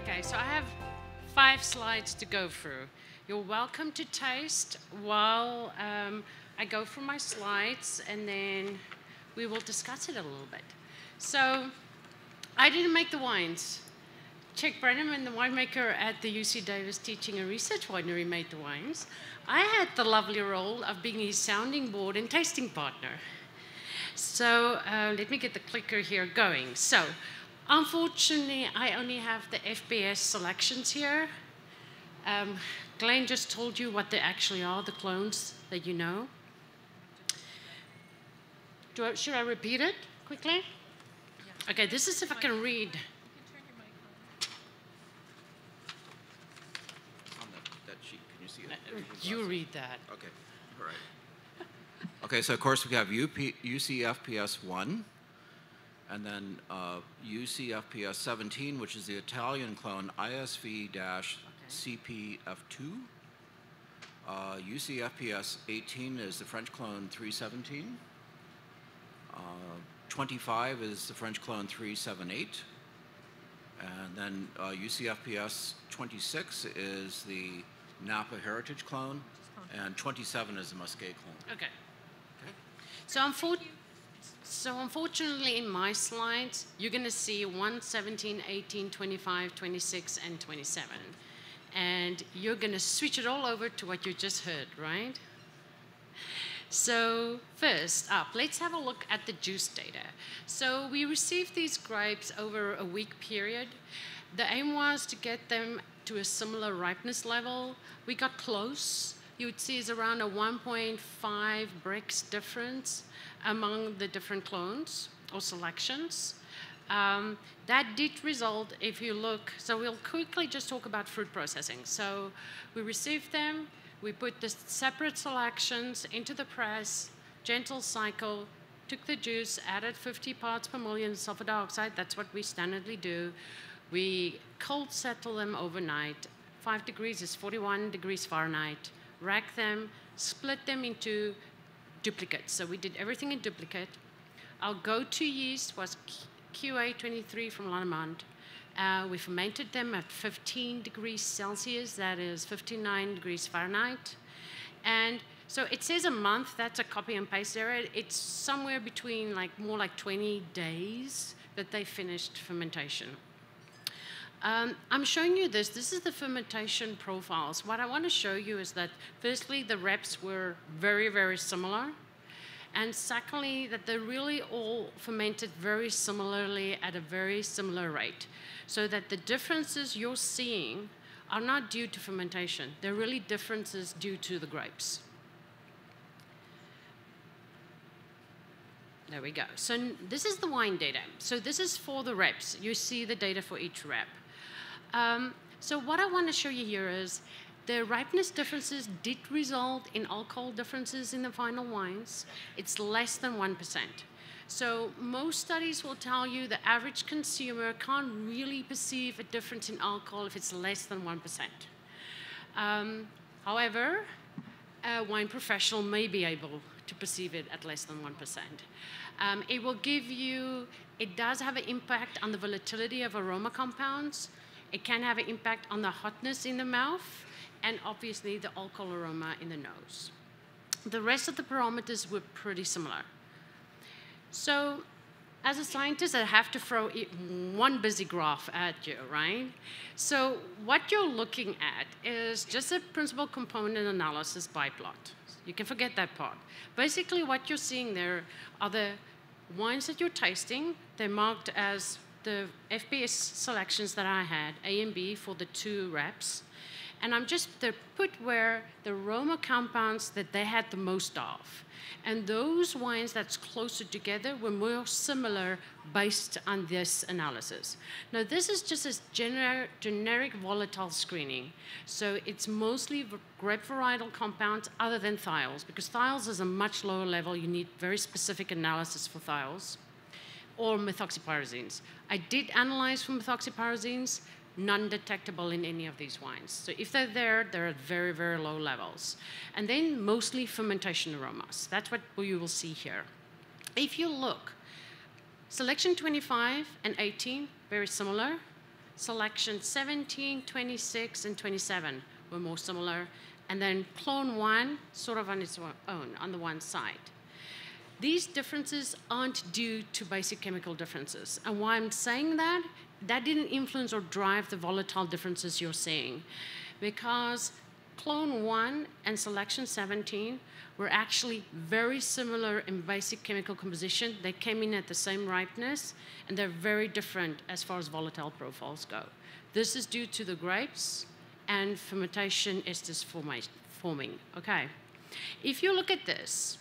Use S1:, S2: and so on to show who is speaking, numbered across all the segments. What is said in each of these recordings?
S1: Okay, so I have 5 slides to go through. You're welcome to taste while I go through my slides, and then we will discuss it a little bit. So I didn't make the wines. Chick Brenneman, the winemaker at the UC Davis Teaching and Research Winery, made the wines. I had the lovely role of being his sounding board and tasting partner. So let me get the clicker here going. So unfortunately, I only have the FPS selections here. Glenn just told you what they actually are, the clones that you know. Should I repeat it quickly? Yeah. Okay, this is if I can read. You read that.
S2: Okay, all right. Okay, so of course we have UCFPS 1, and then UCFPS 17, which is the Italian clone ISV-CPF2. UCFPS 18 is the French clone 317. 25 is the French clone 378. And then UCFPS 26 is the Napa Heritage clone, and 27 is the Musque clone.
S1: Okay. So unfortunately, in my slides, you're going to see 1, 17, 18, 25, 26, and 27. And you're going to switch it all over to what you just heard, right? So first up, let's have a look at the juice data. So we received these grapes over a week period. The aim was to get them to a similar ripeness level. We got close. You would see it's around a 1.5 brix difference among the different clones or selections. That did result, if you look, so we'll quickly just talk about fruit processing. So we received them, we put the separate selections into the press, gentle cycle, took the juice, added 50 parts per million sulfur dioxide, that's what we standardly do. We cold settle them overnight. 5 degrees is 41 degrees Fahrenheit. Rack them, split them into duplicates. So we did everything in duplicate. Our go-to yeast was QA23 from Lannemont. We fermented them at 15 degrees Celsius, that is 59 degrees Fahrenheit. And so it says a month, that's a copy and paste error. It's somewhere between more like 20 days that they finished fermentation. I'm showing you this. This is the fermentation profiles. What I want to show you is that, firstly, the reps were very, very similar. And secondly, that they really all fermented very similarly at a very similar rate. So that the differences you're seeing are not due to fermentation. They're really differences due to the grapes. There we go. So this is the wine data. So this is for the reps. You see the data for each rep. So what I want to show you here is the ripeness differences did result in alcohol differences in the final wines. It's less than 1%. So most studies will tell you the average consumer can't really perceive a difference in alcohol if it's less than 1%. However, a wine professional may be able to perceive it at less than 1%. It will give you, it does have an impact on the volatility of aroma compounds. It can have an impact on the hotness in the mouth, and obviously the alcohol aroma in the nose. The rest of the parameters were pretty similar. So as a scientist, I have to throw one busy graph at you, right? So what you're looking at is just a principal component analysis by plot. You can forget that part. Basically, what you're seeing there are the wines that you're tasting. They're marked as the FPS selections that I had, A and B, for the 2 reps. And I'm just put where the aroma compounds that they had the most of. And those wines that's closer together were more similar based on this analysis. Now, this is just a generic volatile screening. So it's mostly grape varietal compounds other than thiols, because thiols is a much lower level. You need very specific analysis for thiols, or methoxypyrazines. I did analyze for methoxypyrazines, none detectable in any of these wines. So if they're there, they're at very, very low levels. And then mostly fermentation aromas. That's what you will see here. If you look, selection 25 and 18, very similar. selection 17, 26, and 27 were more similar. And then clone 1 sort of on its own on the one side. These differences aren't due to basic chemical differences. And why I'm saying that, that didn't influence or drive the volatile differences you're seeing. Because clone 1 and selection 17 were actually very similar in basic chemical composition. They came in at the same ripeness, and they're very different as far as volatile profiles go. This is due to the grapes and fermentation esters forming. Okay. If you look at this,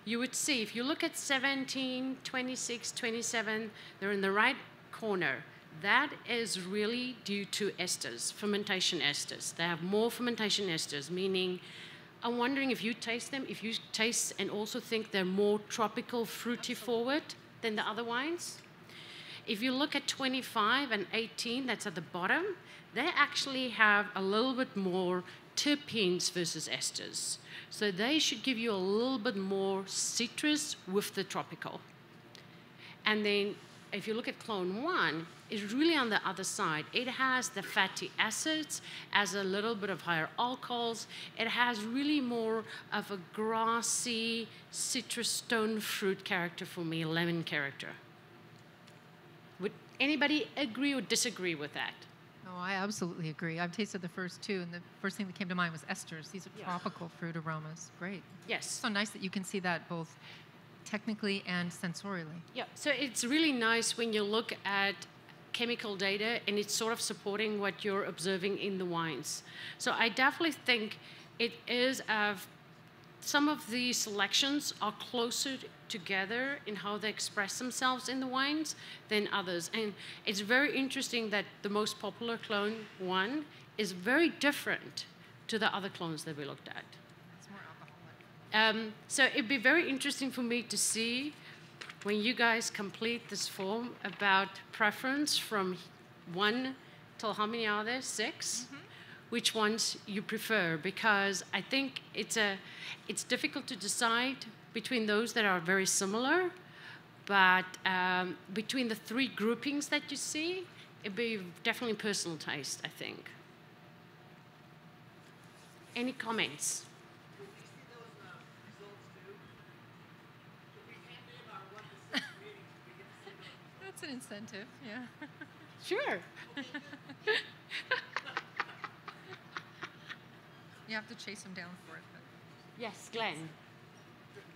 S1: you would see, if you look at 17, 26, 27, they're in the right corner. That is really due to esters, fermentation esters. They have more fermentation esters, meaning, I'm wondering if you taste them, if you taste and also think they're more tropical, fruity forward than the other wines. If you look at 25 and 18, that's at the bottom, they actually have a little bit more terpenes versus esters. So they should give you a little bit more citrus with the tropical. And then if you look at clone 1, it's really on the other side. It has the fatty acids, has a little bit of higher alcohols. It has really more of a grassy, citrus stone fruit character for me, lemon character. Would anybody agree or disagree with that?
S3: No, I absolutely agree. I've tasted the first two, and the first thing that came to mind was esters. These are tropical fruit aromas. Great.
S1: Yes.
S3: So nice that you can see that both technically and sensorially.
S1: Yeah, so it's really nice when you look at chemical data and it's sort of supporting what you're observing in the wines. So I definitely think it is some of the selections are closer together in how they express themselves in the wines than others. And it's very interesting that the most popular clone 1 is very different to the other clones that we looked at.
S3: It's more alcoholic.
S1: So it'd be very interesting for me to see when you guys complete this form about preference from 1 till how many are there? 6? Mm-hmm. Which ones you prefer, because I think it's difficult to decide between those that are very similar, but between the 3 groupings that you see, it'd be definitely personal taste, I think. Any comments?
S3: That's an incentive, yeah.
S1: Sure.
S3: You have to chase them down for it. But.
S1: Yes, Glenn.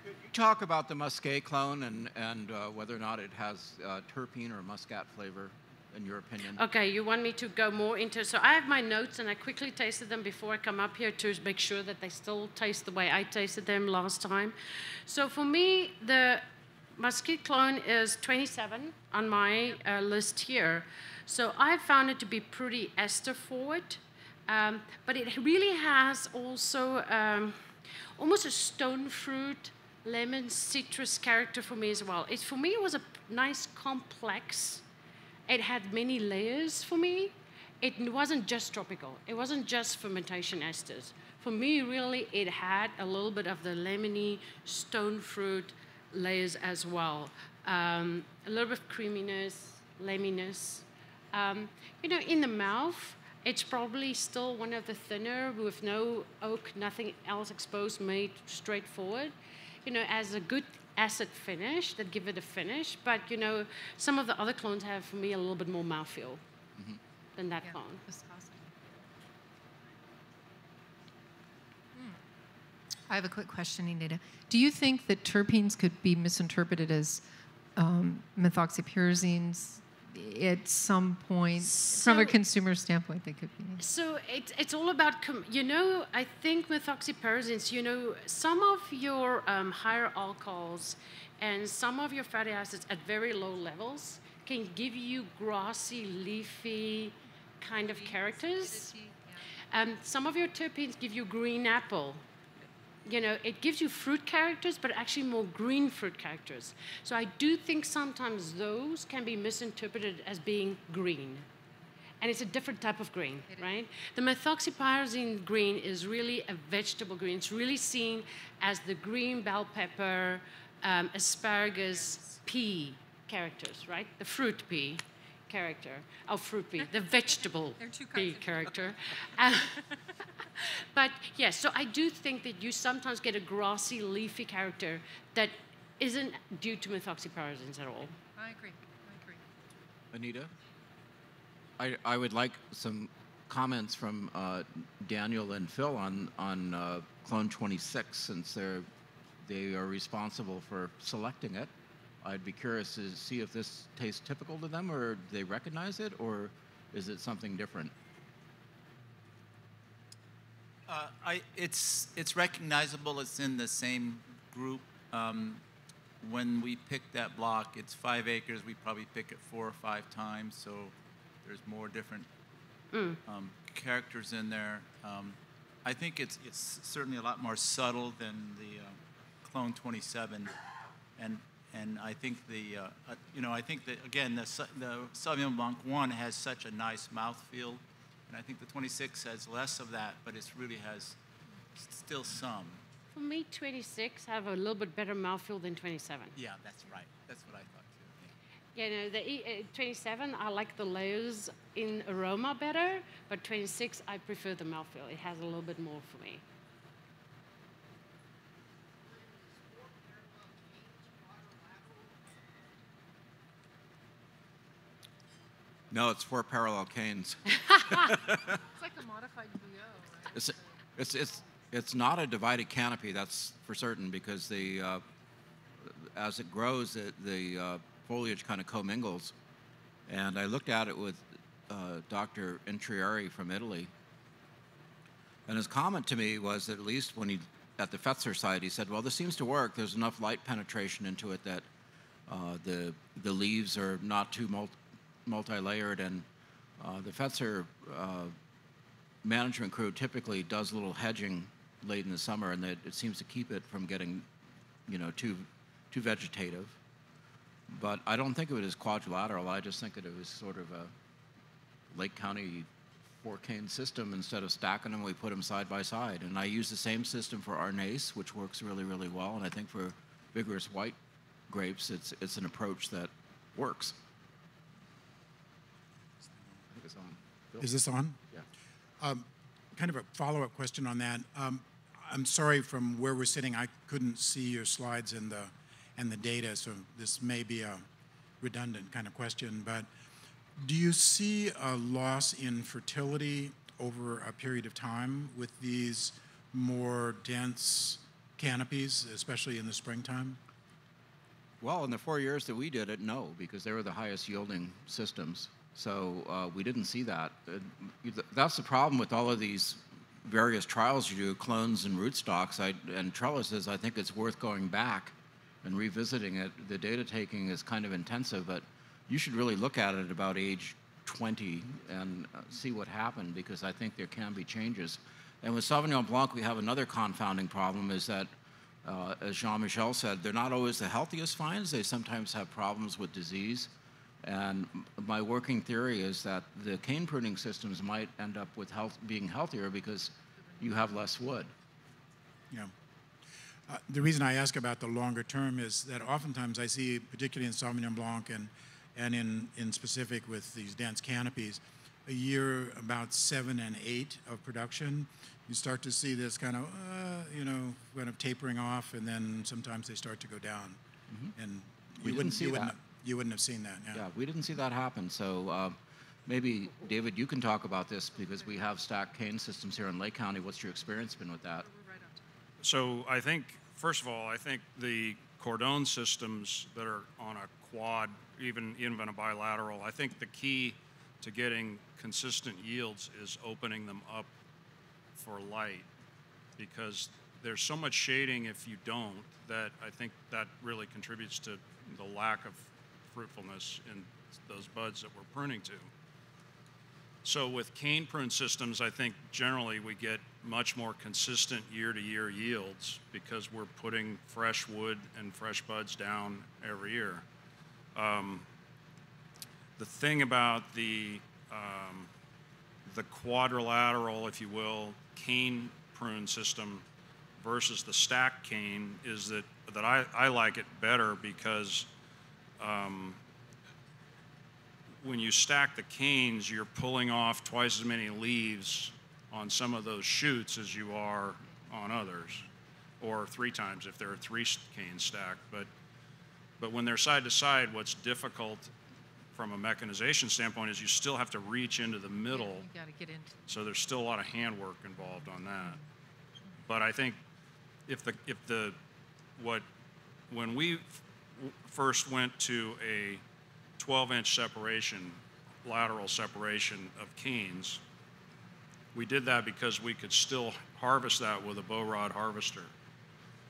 S2: Could you talk about the Musque clone and whether or not it has terpene or muscat flavor, in your opinion?
S1: Okay, you want me to go more into... So I have my notes, and I quickly tasted them before I come up here to make sure that they still taste the way I tasted them last time. So for me, the Musque clone is 27 on my list here. So I found it to be pretty ester forward. But it really has also almost a stone fruit, lemon, citrus character for me as well. For me, it was a nice complex. It had many layers for me. It wasn't just tropical. It wasn't just fermentation esters. For me, really, it had a little bit of the lemony, stone fruit layers as well. A little bit of creaminess, lemoness. In the mouth, it's probably still one of the thinner with no oak, nothing else exposed, made straightforward. As a good acid finish that give it a finish. But, some of the other clones have, for me, a little bit more mouthfeel than that clone.
S3: I have a quick question, Anita. Do you think that terpenes could be misinterpreted as methoxypyrazines? At some point, from a consumer standpoint, they could be.
S1: So it's all about, I think methoxypyrazines, some of your higher alcohols and some of your fatty acids at very low levels can give you grassy, leafy kind of characters. Some of your terpenes give you green apple. It gives you fruit characters, but actually more green fruit characters. So I do think sometimes those can be misinterpreted as being green. And it's a different type of green, right? The methoxypyrazine green is really a vegetable green. It's really seen as the green bell pepper, asparagus, pea characters, right? The fruit pea. character, oh, fruit bee, the vegetable
S3: There are two
S1: bee
S3: kinds of
S1: character. But yes, so I do think that you sometimes get a grassy, leafy character that isn't due to methoxypyrazines at all.
S3: I agree.
S2: Anita? I would like some comments from Daniel and Phil on clone 26, since they are responsible for selecting it. I'd be curious to see if this tastes typical to them, or do they recognize it, or is it something different?
S4: It's recognizable. It's in the same group. When we pick that block, it's 5 acres. We probably pick it 4 or 5 times, so there's more different characters in there. I think it's certainly a lot more subtle than the clone 27, and I think I think that again the Sauvignon Blanc 1 has such a nice mouthfeel, and I think the 26 has less of that, but it really has still some.
S1: For me, 26 have a little bit better mouthfeel than 27.
S4: Yeah, that's right. That's what I thought too.
S1: You know, the 27, I like the layers in aroma better, but 26, I prefer the mouthfeel. It has a little bit more for me.
S2: No, it's 4 parallel canes.
S3: It's like a modified Bouillot, right?
S2: It's not a divided canopy, that's for certain, because as it grows, the foliage kind of commingles. And I looked at it with Dr. Intrieri from Italy, and his comment to me was that, at least when at the Fetzer site, he said, well, this seems to work. There's enough light penetration into it that the leaves are not too multi-layered, and the Fetzer management crew typically does a little hedging late in the summer, and it seems to keep it from getting, too vegetative. But I don't think of it as quadrilateral. I just think of it as sort of a Lake County 4-cane system. Instead of stacking them, we put them side by side. And I use the same system for Arnaise, which works really, really well. And I think for vigorous white grapes, it's an approach that works. I think it's on. Bill?
S5: Is this on?
S2: Yeah.
S5: Kind of a follow-up question on that. I'm sorry, from where we're sitting, I couldn't see your slides and the data, so this may be a redundant kind of question, but do you see a loss in fertility over a period of time with these more dense canopies, especially in the springtime?
S2: Well, in the 4 years that we did it, no, because they were the highest yielding systems. So we didn't see that. That's the problem with all of these various trials you do, clones and rootstocks and trellises. I think it's worth going back and revisiting it. The data taking is kind of intensive, but you should really look at it about age 20 and see what happened, because I think there can be changes. And with Sauvignon Blanc, we have another confounding problem, is that, as Jean-Michel said, they're not always the healthiest vines. They sometimes have problems with disease. And my working theory is that the cane pruning systems might end up with being healthier because you have less wood.
S5: Yeah. The reason I ask about the longer term is that oftentimes I see, particularly in Sauvignon Blanc and in specific with these dense canopies, a year about 7 and 8 of production, you start to see this kind of, kind of tapering off, and then sometimes they start to go down. Mm-hmm. And
S2: we didn't see that.
S5: You wouldn't have seen that, yeah.
S2: Yeah, we didn't see that happen. So maybe, David, you can talk about this, because we have stacked cane systems here in Lake County. What's your experience been with that?
S6: So I think, first of all, I think the cordon systems that are on a quad, even a bilateral, I think the key to getting consistent yields is opening them up for light, because there's so much shading if you don't, that I think that really contributes to the lack of fruitfulness in those buds that we're pruning to. So with cane prune systems, I think generally we get much more consistent year-to-year yields, because we're putting fresh wood and fresh buds down every year. The thing about the quadrilateral, if you will, cane prune system versus the stacked cane is that I like it better, because when you stack the canes, you're pulling off twice as many leaves on some of those shoots as you are on others, or 3 times if there are 3 canes stacked. But when they're side to side, what's difficult from a mechanization standpoint is you still have to reach into the middle.
S3: You got to get into.
S6: So there's still a lot of handwork involved on that. But I think when we first went to a 12-inch separation, lateral separation of canes, we did that because we could still harvest that with a bow rod harvester.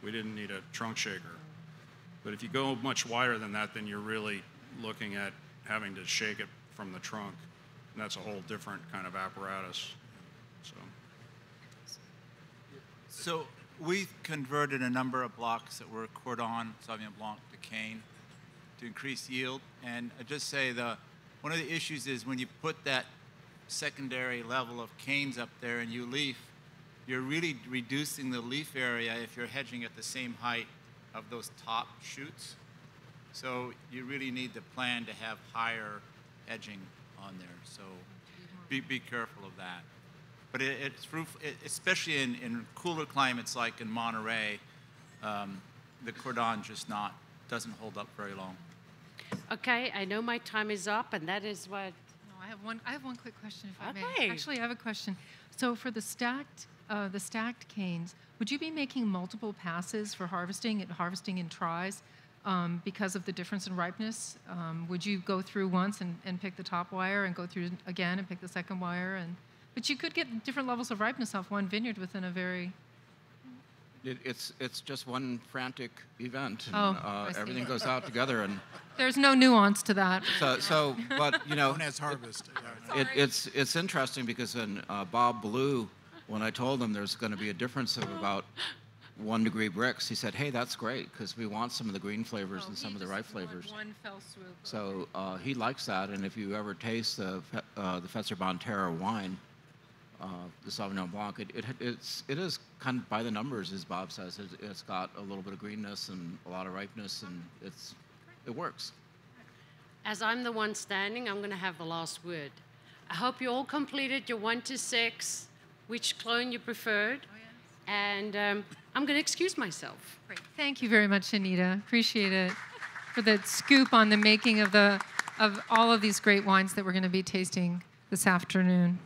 S6: We didn't need a trunk shaker. But if you go much wider than that, then you're really looking at having to shake it from the trunk. And that's a whole different kind of apparatus.
S4: So we converted a number of blocks that were Cordon, Sauvignon Blanc to cane to increase yield. And I just say one of the issues is when you put that secondary level of canes up there and you leaf, you're really reducing the leaf area if you're hedging at the same height of those top shoots. So you really need to plan to have higher edging on there. So be careful of that. But it's especially in cooler climates like in Monterey, the Cordon just doesn't hold up very long.
S1: Okay, I know my time is up, and that is what.
S3: No, I have one quick question, if I
S1: Okay.
S3: may. Actually, I have a question. So for the stacked canes, would you be making multiple passes for harvesting in tries because of the difference in ripeness? Would you go through once and pick the top wire and go through again and pick the second wire? But you could get different levels of ripeness off one vineyard within a very...
S2: It's just one frantic event, and
S3: I see.
S2: everything goes out together, and
S3: There's no nuance to that.
S2: so. But you know,
S5: Known as harvest.
S2: it's interesting because in Bob Blue, when I told him there's going to be a difference of about 1 degree Brix, he said, "Hey, that's great because we want some of the green flavors and some of the ripe flavors."
S3: One fell swoop.
S2: So he likes that, and if you ever taste the Fetzer Bonterra wine, the Sauvignon Blanc, it is kind of by the numbers, as Bob says. It's got a little bit of greenness and a lot of ripeness, and it works.
S1: As I'm the one standing, I'm going to have the last word. I hope you all completed your 1 to 6, which clone you preferred, and I'm going to excuse myself.
S3: Great. Thank you very much, Anita. Appreciate it for the scoop on the making of all of these great wines that we're going to be tasting this afternoon.